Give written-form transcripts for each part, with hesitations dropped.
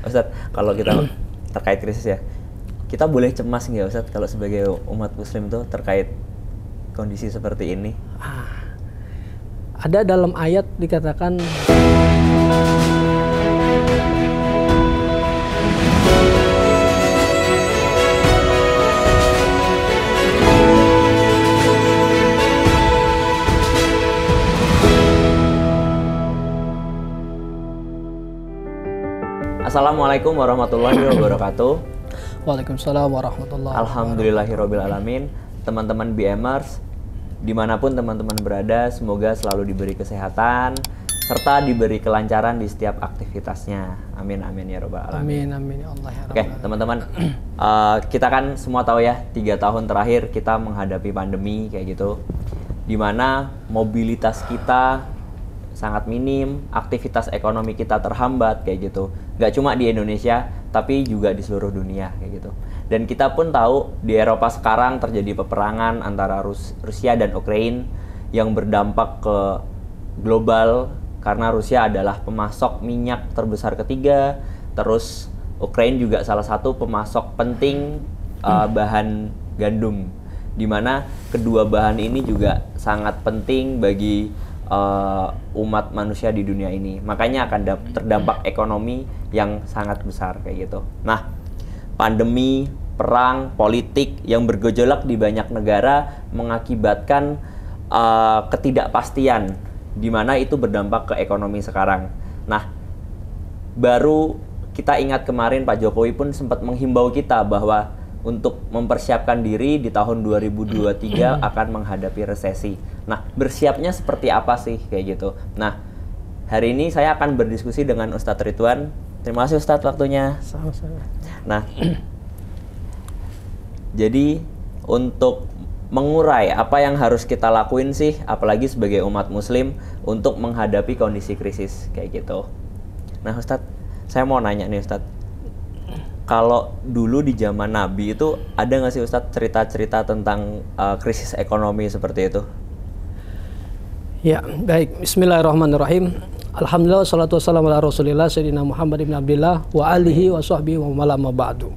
Ustadz, kalau kita terkait krisis ya, kita boleh cemas nggak Ustadz kalau sebagai umat muslim tuh terkait kondisi seperti ini? Ada dalam ayat dikatakan Assalamualaikum warahmatullahi wabarakatuh. Waalaikumsalam warahmatullahi wabarakatuh. Alhamdulillahirobbilalamin. Teman-teman BMers, dimanapun teman-teman berada, semoga selalu diberi kesehatan serta diberi kelancaran di setiap aktivitasnya. Amin amin ya robbal alamin. Amin amin ya Allah ya Oke teman-teman, kita kan semua tahu ya 3 tahun terakhir kita menghadapi pandemi kayak gitu, dimana mobilitas kita sangat minim, aktivitas ekonomi kita terhambat kayak gitu. Gak cuma di Indonesia, tapi juga di seluruh dunia kayak gitu. Dan kita pun tahu di Eropa sekarang terjadi peperangan antara Rusia dan Ukraina yang berdampak ke global karena Rusia adalah pemasok minyak terbesar ketiga, terus Ukraina juga salah satu pemasok penting bahan gandum, di mana kedua bahan ini juga sangat penting bagi umat manusia di dunia ini. Makanya akan terdampak ekonomi yang sangat besar kayak gitu. Nah, pandemi, perang, politik yang bergejolak di banyak negara mengakibatkan ketidakpastian, di mana itu berdampak ke ekonomi sekarang. Nah, baru kita ingat kemarin Pak Jokowi pun sempat menghimbau kita bahwa untuk mempersiapkan diri di tahun 2023 akan menghadapi resesi. Nah, bersiapnya seperti apa sih kayak gitu. Nah, hari ini saya akan berdiskusi dengan Ustadz Ridwan. Terima kasih Ustadz waktunya. Sama-sama. Nah, jadi untuk mengurai apa yang harus kita lakuin sih, apalagi sebagai umat muslim untuk menghadapi kondisi krisis kayak gitu. Nah Ustadz, saya mau nanya nih Ustadz, kalau dulu di zaman Nabi itu ada nggak sih Ustadz cerita-cerita tentang krisis ekonomi seperti itu? Ya, baik. Bismillahirrahmanirrahim. Alhamdulillah, wassalatu wassalamu ala rasulillah sayyidina Muhammad ibn Abdillah wa alihi wa sahbihi wa malama ba'du.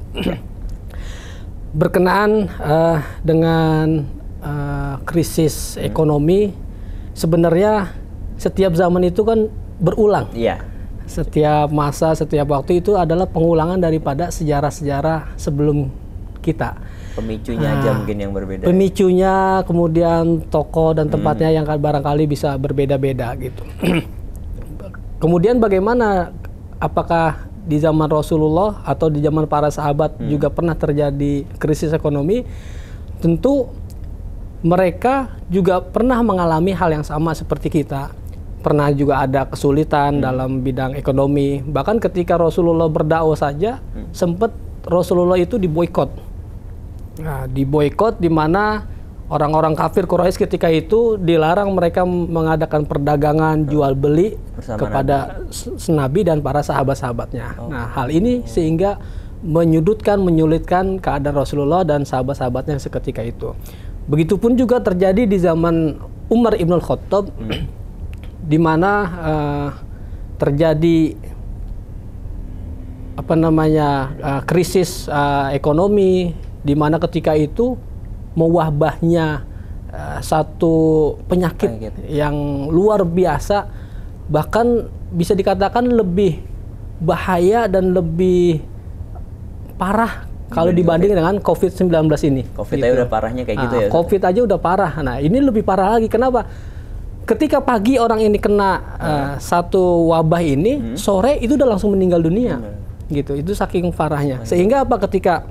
Berkenaan dengan krisis ekonomi, sebenarnya setiap zaman itu kan berulang. Iya. Setiap masa, setiap waktu itu adalah pengulangan daripada sejarah-sejarah sebelum kita. Pemicunya aja mungkin yang berbeda. Pemicunya, kemudian tokoh dan tempatnya yang barangkali bisa berbeda-beda gitu. Kemudian bagaimana, apakah di zaman Rasulullah atau di zaman para sahabat juga pernah terjadi krisis ekonomi? Tentu mereka juga pernah mengalami hal yang sama seperti kita. Pernah juga ada kesulitan dalam bidang ekonomi. Bahkan ketika Rasulullah berdakwah saja, sempat Rasulullah itu diboikot. Nah, diboikot di mana orang-orang kafir Quraisy ketika itu dilarang mereka mengadakan perdagangan jual beli kepada Nabi dan para sahabat-sahabatnya. Nah, hal ini sehingga menyulitkan keadaan Rasulullah dan sahabat-sahabatnya seketika itu. Begitupun juga terjadi di zaman Umar ibn Khattab, di mana terjadi krisis ekonomi, di mana ketika itu mewabahnya satu penyakit yang luar biasa, bahkan bisa dikatakan lebih bahaya dan lebih parah kalau dibanding dengan COVID-19 ini. COVID aja udah parahnya kayak gitu ya? COVID aja udah parah. Nah, ini lebih parah lagi. Kenapa? Ketika pagi orang ini kena satu wabah ini, sore itu udah langsung meninggal dunia. Gitu. Itu saking parahnya. Sehingga apa, ketika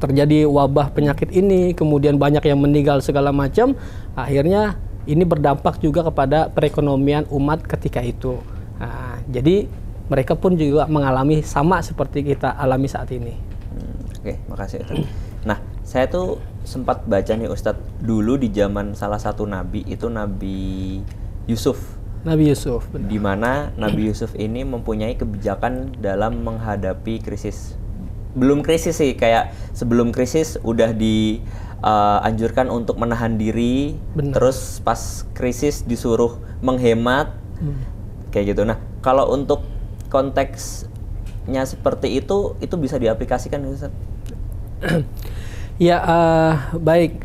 terjadi wabah penyakit ini, kemudian banyak yang meninggal segala macam, akhirnya ini berdampak juga kepada perekonomian umat ketika itu. Nah, jadi mereka pun juga mengalami sama seperti kita alami saat ini. Oke, makasih Ustadz. Nah, saya tuh sempat baca nih Ustadz, dulu di zaman salah satu nabi itu Nabi Yusuf. Nabi Yusuf, benar. Di mana Nabi Yusuf ini mempunyai kebijakan dalam menghadapi krisis. Belum krisis sih, kayak sebelum krisis udah dianjurkan untuk menahan diri. Benar. Terus pas krisis disuruh menghemat, kayak gitu. Nah, kalau untuk konteksnya konsepnya seperti itu bisa diaplikasikan, Ustaz? Ya, baik.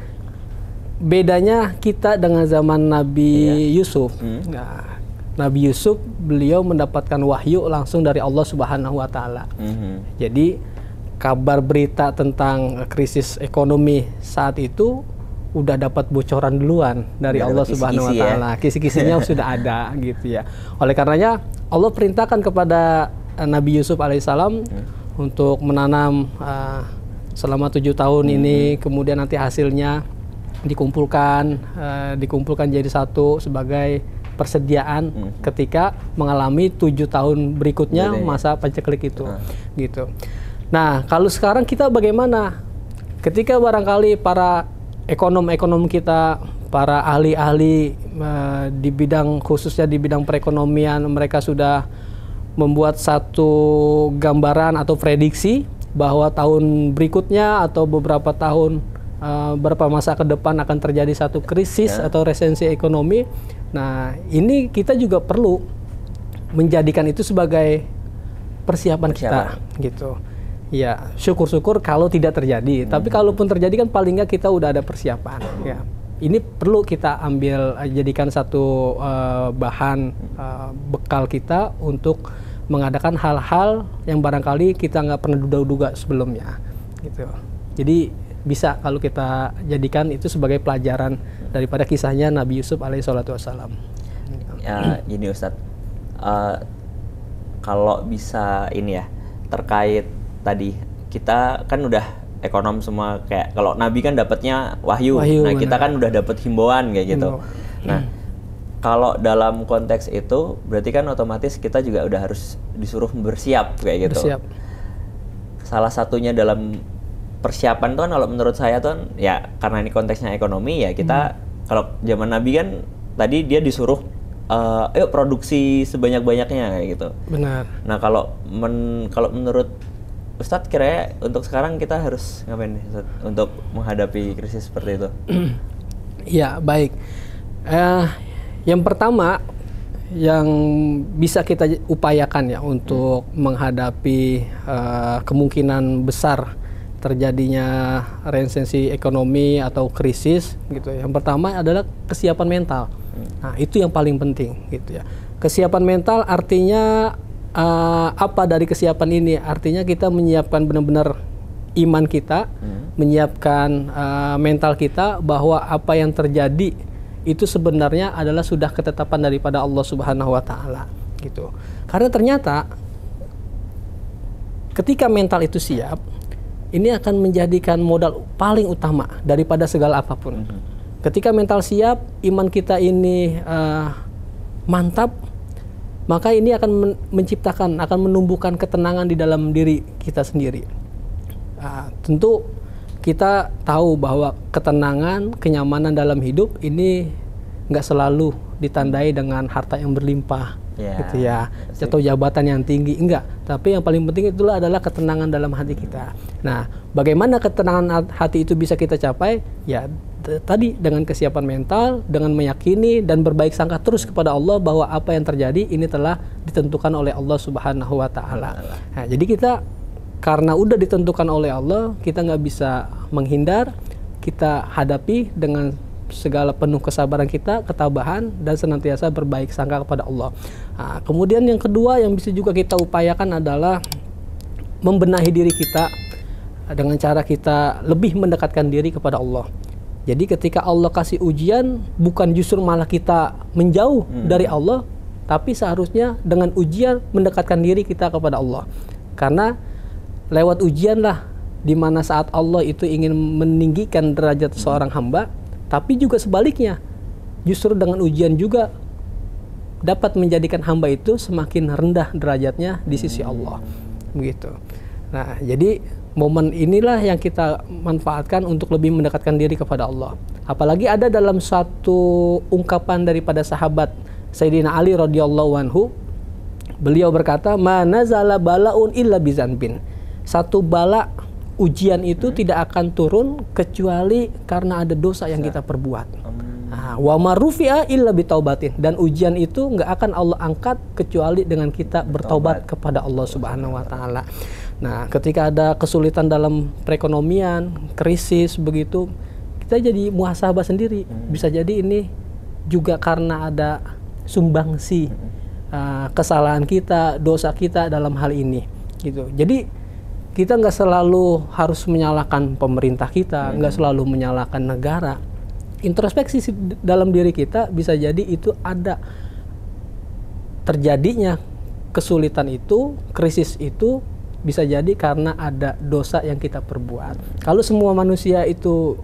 Bedanya kita dengan zaman Nabi Yusuf. Nah, Nabi Yusuf beliau mendapatkan wahyu langsung dari Allah Subhanahu wa taala. Jadi kabar berita tentang krisis ekonomi saat itu udah dapat bocoran duluan dari Allah Subhanahu wa taala. Kisi-kisinya sudah ada gitu ya. Oleh karenanya Allah perintahkan kepada Nabi Yusuf alaihissalam untuk menanam selama 7 tahun ini, kemudian nanti hasilnya dikumpulkan jadi satu sebagai persediaan ketika mengalami 7 tahun berikutnya masa paceklik itu, gitu. Nah, kalau sekarang kita bagaimana? Ketika barangkali para ekonom kita, para ahli-ahli di bidang khususnya di bidang perekonomian, mereka sudah membuat satu gambaran atau prediksi bahwa tahun berikutnya atau beberapa tahun beberapa masa ke depan akan terjadi satu krisis atau resensi ekonomi. Nah, ini kita juga perlu menjadikan itu sebagai persiapan kita, gitu. Ya, syukur-syukur kalau tidak terjadi. Tapi kalaupun terjadi kan paling nggak kita udah ada persiapan. Ya, ini perlu kita jadikan satu bahan bekal kita untuk mengadakan hal-hal yang barangkali kita nggak pernah duga-duga sebelumnya, gitu. Jadi bisa kalau kita jadikan itu sebagai pelajaran daripada kisahnya Nabi Yusuf alaihissalatu wassalam. Ya, gini Ustadz, kalau bisa ini ya, terkait tadi kita kan udah ekonom semua, kayak kalau Nabi kan dapatnya wahyu. Nah, kita kan udah dapat himbauan kayak gitu. Nah, kalau dalam konteks itu berarti kan otomatis kita juga udah harus disuruh bersiap kayak gitu. Bersiap. Salah satunya dalam persiapan tuh kan kalau menurut saya tuh kan, ya karena ini konteksnya ekonomi ya kita kalau zaman Nabi kan tadi dia disuruh ayo produksi sebanyak-banyaknya kayak gitu. Benar. Nah, kalau menurut Ustadz kira-kira untuk sekarang kita harus ngapain nih Ustadz untuk menghadapi krisis seperti itu? Ya, baik. Yang pertama yang bisa kita upayakan ya untuk menghadapi kemungkinan besar terjadinya resensi ekonomi atau krisis gitu. Yang pertama adalah kesiapan mental. Nah, itu yang paling penting gitu ya. Kesiapan mental artinya apa dari kesiapan ini? Artinya kita menyiapkan benar-benar iman kita, menyiapkan mental kita bahwa apa yang terjadi itu sebenarnya adalah sudah ketetapan daripada Allah Subhanahu wa taala gitu. Karena ternyata ketika mental itu siap, ini akan menjadikan modal paling utama daripada segala apapun. Ketika mental siap, iman kita ini mantap, maka ini akan menciptakan, akan menumbuhkan ketenangan di dalam diri kita sendiri. Tentu kita tahu bahwa ketenangan, kenyamanan dalam hidup ini nggak selalu ditandai dengan harta yang berlimpah, gitu ya, atau jabatan yang tinggi, enggak. Tapi yang paling penting itulah adalah ketenangan dalam hati kita. Nah, bagaimana ketenangan hati itu bisa kita capai? Ya, tadi dengan kesiapan mental, dengan meyakini dan berbaik sangka terus kepada Allah bahwa apa yang terjadi ini telah ditentukan oleh Allah Subhanahu wa taala. Nah, jadi kita karena udah ditentukan oleh Allah, kita nggak bisa menghindar, kita hadapi dengan segala penuh kesabaran kita, ketabahan, dan senantiasa berbaik sangka kepada Allah. Nah, kemudian yang kedua yang bisa juga kita upayakan adalah membenahi diri kita dengan cara kita lebih mendekatkan diri kepada Allah. Jadi ketika Allah kasih ujian, bukan justru malah kita menjauh dari Allah, tapi seharusnya dengan ujian mendekatkan diri kita kepada Allah. Karena lewat ujianlah di mana saat Allah itu ingin meninggikan derajat seorang hamba, tapi juga sebaliknya, justru dengan ujian juga dapat menjadikan hamba itu semakin rendah derajatnya di sisi Allah, begitu. Nah, jadi momen inilah yang kita manfaatkan untuk lebih mendekatkan diri kepada Allah. Apalagi ada dalam satu ungkapan daripada sahabat Sayyidina Ali radhiyallahu anhu, beliau berkata, "Ma nazala balaun illa bizanbin." Satu bala ujian itu tidak akan turun kecuali karena ada dosa yang kita perbuat. Nah, Nah, wa marufi'a illa bitaubatin, dan ujian itu nggak akan Allah angkat kecuali dengan kita bertaubat kepada Allah Subhanahu wa taala. Nah, ketika ada kesulitan dalam perekonomian, krisis begitu, kita jadi muhasabah sendiri. Bisa jadi ini juga karena ada sumbangsi kesalahan kita, dosa kita dalam hal ini gitu. Jadi kita nggak selalu harus menyalahkan pemerintah kita, nggak selalu menyalahkan negara. Introspeksi dalam diri kita, bisa jadi itu ada terjadinya kesulitan itu, krisis itu bisa jadi karena ada dosa yang kita perbuat. Kalau semua manusia itu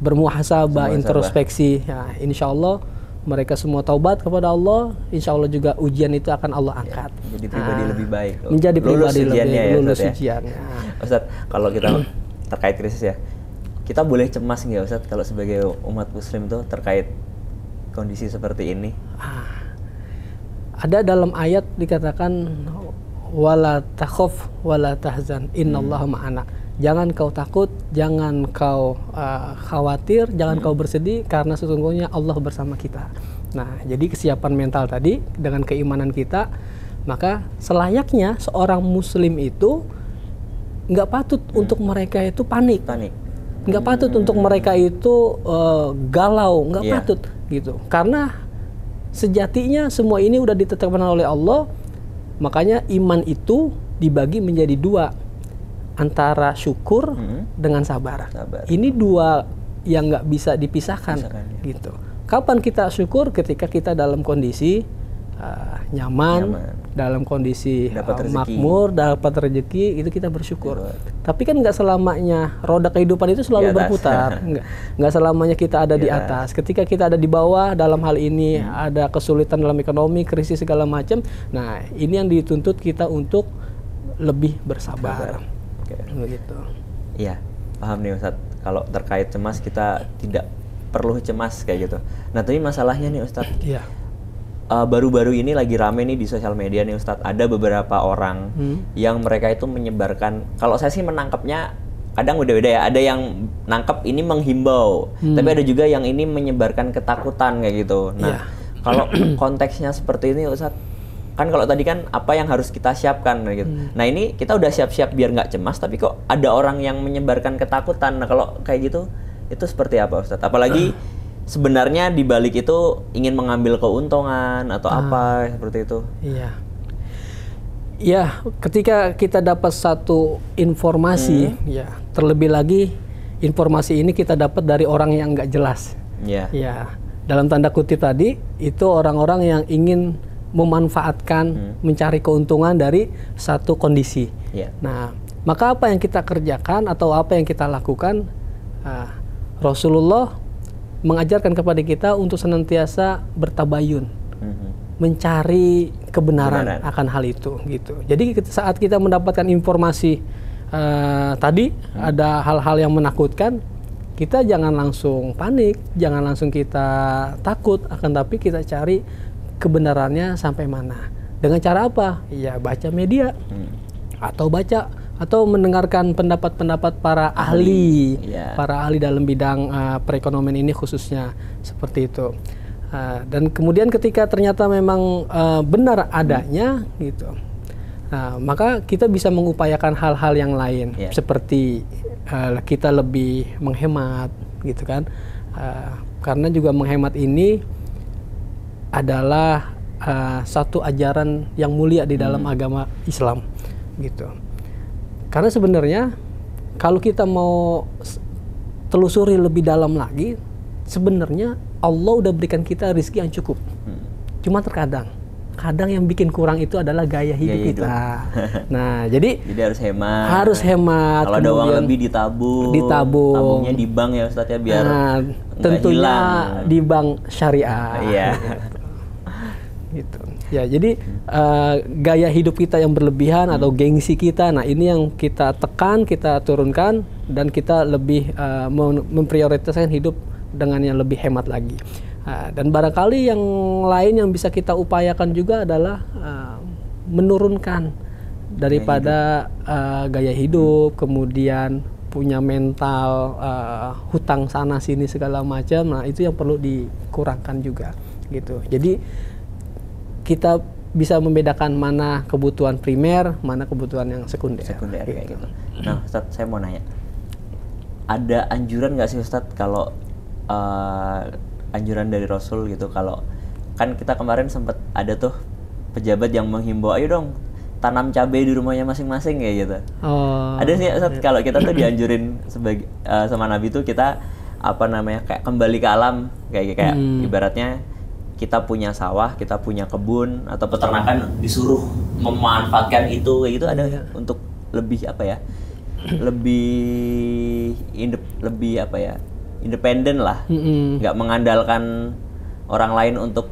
bermuhasabah, introspeksi, ya, insya Allah mereka semua taubat kepada Allah, insya Allah juga ujian itu akan Allah angkat. Ya, jadi pribadi lebih baik. Menjadi pribadi lebih lulus ya, ujiannya. Ustadz, kalau kita terkait krisis ya, kita boleh cemas nggak Ustadz kalau sebagai umat muslim tuh terkait kondisi seperti ini? Ada dalam ayat dikatakan wala takhaf wala tahzan innallaha ma'ana. Jangan kau takut, jangan kau khawatir, jangan kau bersedih, karena sesungguhnya Allah bersama kita. Nah, jadi kesiapan mental tadi dengan keimanan kita, maka selayaknya seorang muslim itu nggak patut untuk mereka itu panik. Nggak patut untuk mereka itu galau, nggak patut gitu. Karena sejatinya semua ini udah ditetapkan oleh Allah, makanya iman itu dibagi menjadi dua, antara syukur dengan sabar. Ini dua yang nggak bisa dipisahkan gitu. Kapan kita syukur? Ketika kita dalam kondisi nyaman, dalam kondisi makmur, dapat rezeki, itu kita bersyukur. Tapi kan nggak selamanya roda kehidupan itu selalu berputar. Nggak selamanya kita ada di atas. Ketika kita ada di bawah, dalam hal ini ada kesulitan dalam ekonomi, krisis segala macam. Nah, ini yang dituntut kita untuk lebih bersabar. Begitu. Iya, paham nih Ustadz. Kalau terkait cemas, kita tidak perlu cemas kayak gitu. Nah, tapi masalahnya nih Ustadz. Iya. Baru-baru ini lagi rame nih di sosial media nih Ustadz, ada beberapa orang yang mereka itu menyebarkan, kalau saya sih menangkapnya kadang beda-beda ya, ada yang nangkep ini menghimbau, tapi ada juga yang ini menyebarkan ketakutan kayak gitu. Nah, kalau konteksnya seperti ini Ustadz, kan kalau tadi kan apa yang harus kita siapkan gitu. Nah, ini kita udah siap-siap biar nggak cemas, tapi kok ada orang yang menyebarkan ketakutan. Nah, kalau kayak gitu, itu seperti apa Ustadz? Apalagi sebenarnya di balik itu ingin mengambil keuntungan atau apa seperti itu. Iya. Ya, ketika kita dapat satu informasi, ya, terlebih lagi informasi ini kita dapat dari orang yang nggak jelas. Iya. Ya, dalam tanda kutip tadi itu orang-orang yang ingin memanfaatkan, mencari keuntungan dari satu kondisi. Nah, maka apa yang kita kerjakan atau apa yang kita lakukan? Rasulullah mengajarkan kepada kita untuk senantiasa bertabayun, mencari kebenaran akan hal itu, gitu. Jadi saat kita mendapatkan informasi tadi ada hal-hal yang menakutkan, kita jangan langsung panik, jangan langsung kita takut, akan tapi kita cari kebenarannya sampai mana. Dengan cara apa? Ya baca media, atau mendengarkan pendapat-pendapat para ahli, para ahli dalam bidang perekonomian ini khususnya, seperti itu. Dan kemudian ketika ternyata memang benar adanya, gitu, maka kita bisa mengupayakan hal-hal yang lain, seperti kita lebih menghemat, gitu kan? Karena juga menghemat ini adalah satu ajaran yang mulia di dalam agama Islam, gitu. Karena sebenarnya kalau kita mau telusuri lebih dalam lagi, sebenarnya Allah udah berikan kita rezeki yang cukup. Cuma kadang yang bikin kurang itu adalah gaya hidup kita. Nah, jadi harus hemat. Harus hemat. Kalau ada uang lebih ditabung. Tabungnya di bank ya Ustadz ya, biar tentunya hilang. Di bank syariah. Iya. Gitu. Ya, jadi gaya hidup kita yang berlebihan atau gengsi kita, nah ini yang kita tekan, kita turunkan, dan kita lebih memprioritaskan hidup dengan yang lebih hemat lagi. Dan barangkali yang lain yang bisa kita upayakan juga adalah menurunkan daripada gaya hidup, kemudian punya mental hutang sana sini segala macam. Nah, itu yang perlu dikurangkan juga gitu. Jadi kita bisa membedakan mana kebutuhan primer, mana kebutuhan yang sekunder. Sekunder kayak gitu. Nah, Ustadz, saya mau nanya, ada anjuran nggak sih Ustadz kalau anjuran dari Rasul gitu, kalau kan kita kemarin sempat ada tuh pejabat yang menghimbau, ayo dong tanam cabai di rumahnya masing-masing kayak gitu. Ada sih Ustadz, kalau kita tuh dianjurin sebagai sama Nabi tuh kita kayak kembali ke alam, kayak ibaratnya kita punya sawah, kita punya kebun atau peternakan, disuruh memanfaatkan itu kayak gitu, ada untuk lebih lebih independen lah, nggak mengandalkan orang lain untuk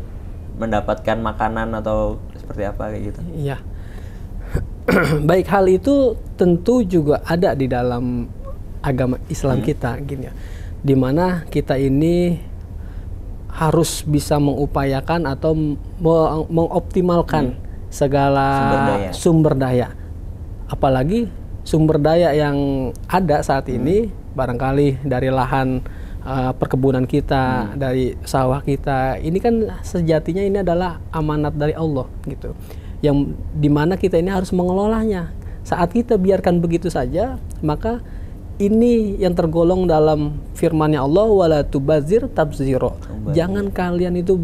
mendapatkan makanan atau seperti apa kayak gitu. Iya. Baik, hal itu tentu juga ada di dalam agama Islam kita, gini ya, dimana kita ini harus bisa mengupayakan atau mengoptimalkan segala sumber daya. Apalagi sumber daya yang ada saat ini, barangkali dari lahan perkebunan kita, dari sawah kita, ini kan sejatinya ini adalah amanat dari Allah gitu, yang dimana kita ini harus mengelolanya. Saat kita biarkan begitu saja, maka ini yang tergolong dalam firman-Nya Allah, wala tubazir tabziro. Jangan kalian itu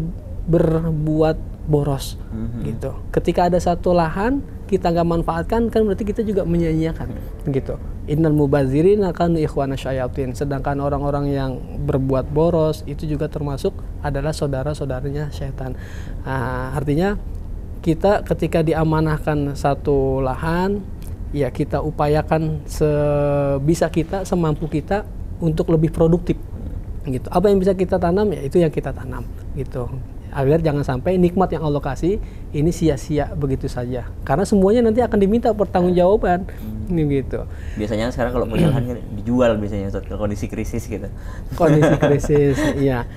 berbuat boros gitu. Ketika ada satu lahan kita nggak manfaatkan, kan berarti kita juga menyia-nyiakan gitu. Innal mubazirina kanu ikhwana syayatin. Sedangkan orang-orang yang berbuat boros itu juga termasuk adalah saudara-saudaranya syaitan. Artinya kita ketika diamanahkan satu lahan, ya kita upayakan sebisa kita, semampu kita untuk lebih produktif gitu. Apa yang bisa kita tanam, ya itu yang kita tanam gitu, agar jangan sampai nikmat yang Allah kasih ini sia-sia begitu saja, karena semuanya nanti akan diminta pertanggungjawaban gitu. Biasanya sekarang kalau punya lahan dijual biasanya ke kondisi krisis gitu. Kondisi krisis, iya.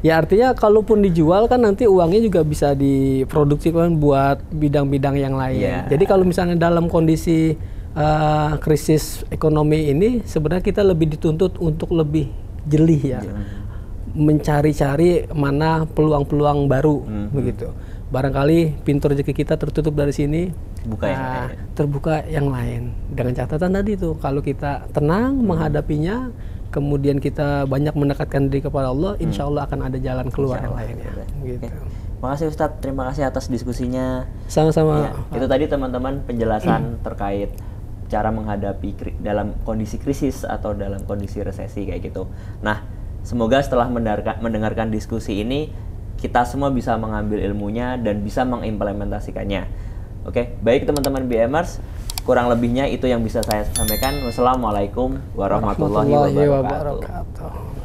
Ya artinya kalaupun dijual kan nanti uangnya juga bisa diproduktifkan buat bidang-bidang yang lain. Jadi kalau misalnya dalam kondisi krisis ekonomi ini, sebenarnya kita lebih dituntut untuk lebih jeli ya, mencari-cari mana peluang-peluang baru begitu. Barangkali pintu rezeki kita tertutup dari sini, terbuka yang lain. Dengan catatan tadi tuh, kalau kita tenang menghadapinya, kemudian kita banyak mendekatkan diri kepada Allah, insya Allah akan ada jalan keluar yang lainnya. Gitu. Makasih Ustadz, terima kasih atas diskusinya. Sama-sama. Itu tadi teman-teman penjelasan terkait cara menghadapi dalam kondisi krisis atau dalam kondisi resesi kayak gitu. Nah, semoga setelah mendengarkan diskusi ini, kita semua bisa mengambil ilmunya dan bisa mengimplementasikannya. Oke, baik teman-teman BMers, kurang lebihnya itu yang bisa saya sampaikan. Wassalamualaikum warahmatullahi wabarakatuh.